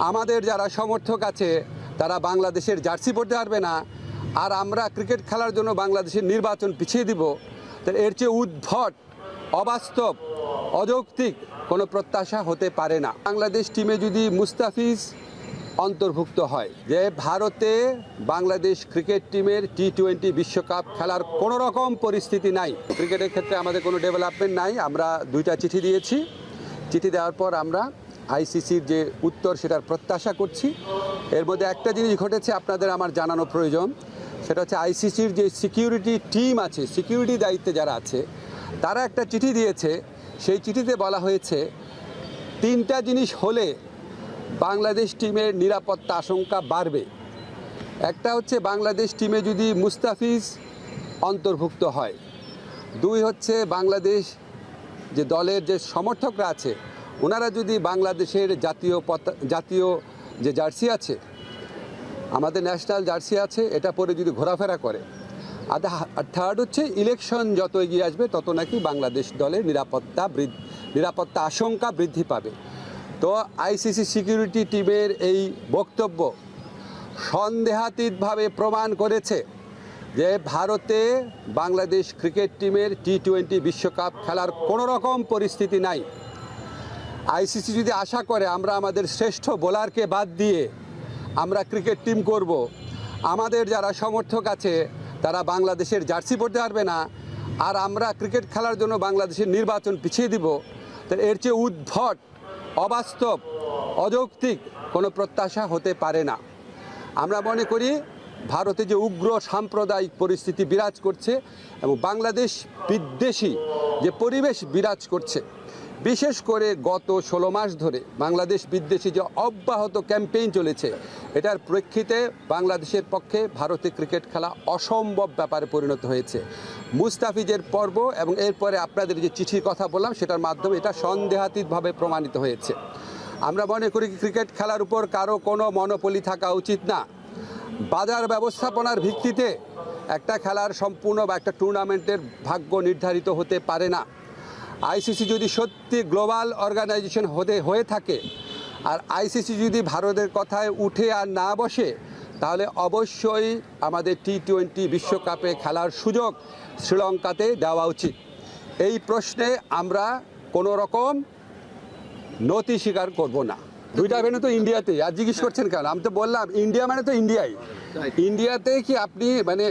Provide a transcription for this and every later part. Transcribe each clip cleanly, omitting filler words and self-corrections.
আমাদের যারা সমর্থক আছে তারা বাংলাদেশের জার্সি পরতে পারবে না, আর আমরা ক্রিকেট খেলার জন্য বাংলাদেশের নির্বাচন পিছিয়ে দিব, তাহলে এর চেয়ে উদ্ভট, অবাস্তব, অযৌক্তিক কোনো প্রত্যাশা হতে পারে না। বাংলাদেশ টিমে যদি মুস্তাফিজ অন্তর্ভুক্ত হয়, যে ভারতে বাংলাদেশ ক্রিকেট টিমের টি-20 বিশ্বকাপ খেলার কোনো রকম পরিস্থিতি নাই। ক্রিকেটের ক্ষেত্রে আমাদের কোনো ডেভেলপমেন্ট নাই। আমরা 2টা চিঠি দিয়েছি। চিঠি দেওয়ার পর আমরা আইসিসির যে উত্তর সেটার প্রত্যাশা করছি। এর মধ্যে একটা জিনিস ঘটেছে আপনাদের আমার জানানো প্রয়োজন, সেটা হচ্ছে আইসিসির যে সিকিউরিটি টিম আছে, সিকিউরিটি দায়িত্বে যারা আছে, তারা একটা চিঠি দিয়েছে। সেই চিঠিতে বলা হয়েছে 3টা জিনিস হলে বাংলাদেশ টিমের নিরাপত্তা আশঙ্কা বাড়বে। একটা হচ্ছে বাংলাদেশ টিমে যদি মুস্তাফিজ অন্তর্ভুক্ত হয়, 2 হচ্ছে বাংলাদেশ যে দলের যে সমর্থকরা আছে ওনারা যদি বাংলাদেশের জাতীয় যে জার্সি আছে, আমাদের ন্যাশনাল জার্সি আছে, এটা পরে যদি ঘোরাফেরা করে। আর 3rd হচ্ছে ইলেকশন যত এগিয়ে আসবে তত নাকি বাংলাদেশ দলের নিরাপত্তা আশঙ্কা বৃদ্ধি পাবে। তো আইসিসি সিকিউরিটি টিমের এই বক্তব্য সন্দেহাতীতভাবে প্রমাণ করেছে যে ভারতে বাংলাদেশ ক্রিকেট টিমের টি-20 বিশ্বকাপ খেলার কোনো রকম পরিস্থিতি নাই। আইসিসি যদি আশা করে আমরা আমাদের শ্রেষ্ঠ বোলারকে বাদ দিয়ে আমরা ক্রিকেট টিম করব, আমাদের যারা সমর্থক আছে তারা বাংলাদেশের জার্সি পরতে পারবে না, আর আমরা ক্রিকেট খেলার জন্য বাংলাদেশের নির্বাচন পিছিয়ে দিব, তাহলে এর চেয়ে উদ্ভট, অবাস্তব, অযৌক্তিক কোনো প্রত্যাশা হতে পারে না। আমরা মনে করি ভারতে যে উগ্র সাম্প্রদায়িক পরিস্থিতি বিরাজ করছে এবং বাংলাদেশ বিদ্বেষী যে পরিবেশ বিরাজ করছে, বিশেষ করে গত 16 মাস ধরে বাংলাদেশ বিদ্বেষী যে অব্যাহত ক্যাম্পেইন চলেছে, এটার প্রেক্ষিতে বাংলাদেশের পক্ষে ভারতে ক্রিকেট খেলা অসম্ভব ব্যাপারে পরিণত হয়েছে। মুস্তাফিজের পর্ব এবং এরপরে আপনাদের যে চিঠির কথা বললাম সেটার মাধ্যমে এটা সন্দেহাতীতভাবে প্রমাণিত হয়েছে। আমরা মনে করি ক্রিকেট খেলার উপর কারো কোনো মনোপলি থাকা উচিত না। বাজার ব্যবস্থাপনার ভিত্তিতে একটা খেলার সম্পূর্ণ বা একটা টুর্নামেন্টের ভাগ্য নির্ধারিত হতে পারে না। আইসিসি যদি সত্যি গ্লোবাল অর্গানাইজেশন হয়ে থাকে, আর আইসিসি যদি ভারতের কথায় উঠে আর না বসে, তাহলে অবশ্যই আমাদের টি-20 বিশ্বকাপে খেলার সুযোগ শ্রীলঙ্কাতে দেওয়া উচিত। এই প্রশ্নে আমরা কোনো রকম নতি স্বীকার করব না। 2টা ভেন্যু তো ইন্ডিয়াতে, আর জিজ্ঞেস করছেন কেন? আমি তো বললাম ইন্ডিয়া মানে তো ইন্ডিয়াই। ইন্ডিয়াতে কি আপনি মানে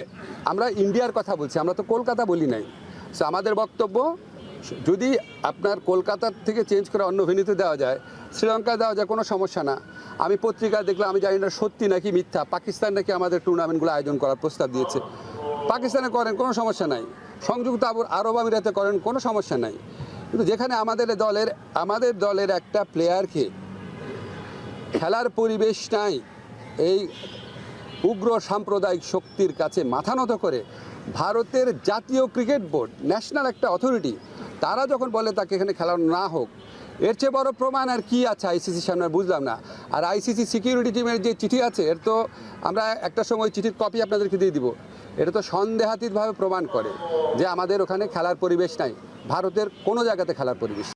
আমরা ইন্ডিয়ার কথা বলছি, আমরা তো কলকাতা বলি নাই। সো আমাদের বক্তব্য, যদি আপনার কলকাতার থেকে চেঞ্জ করে অন্য ভেন্যুতে দেওয়া যায়, শ্রীলঙ্কা দেওয়া যায়, কোনো সমস্যা না। আমি পত্রিকা দেখলাম, আমি জানি না সত্যি নাকি মিথ্যা, পাকিস্তান নাকি আমাদের টুর্নামেন্টগুলো আয়োজন করার প্রস্তাব দিয়েছে। পাকিস্তানে করেন, কোনো সমস্যা নাই। সংযুক্ত আরব আমিরাতে করেন, কোনো সমস্যা নাই। কিন্তু যেখানে আমাদের দলের একটা প্লেয়ারকে খেলার পরিবেশ নাই, এই উগ্র সাম্প্রদায়িক শক্তির কাছে মাথা নত করে ভারতের জাতীয় ক্রিকেট বোর্ড, ন্যাশনাল একটা অথরিটি, তারা যখন বলে তাকে এখানে খেলা না হোক, এর চেয়ে বড় প্রমাণ আর কি আছে আইসিসির সামনে? বুঝলাম না। আর আইসিসি সিকিউরিটি টিমের যে চিঠি আছে, এর তো আমরা একটা সময় চিঠির কপি আপনাদেরকে দিয়ে দিব। এটা তো সন্দেহাতীতভাবে প্রমাণ করে যে আমাদের ওখানে খেলার পরিবেশ নাই, ভারতের কোনো জায়গাতে খেলার পরিবেশ নেই।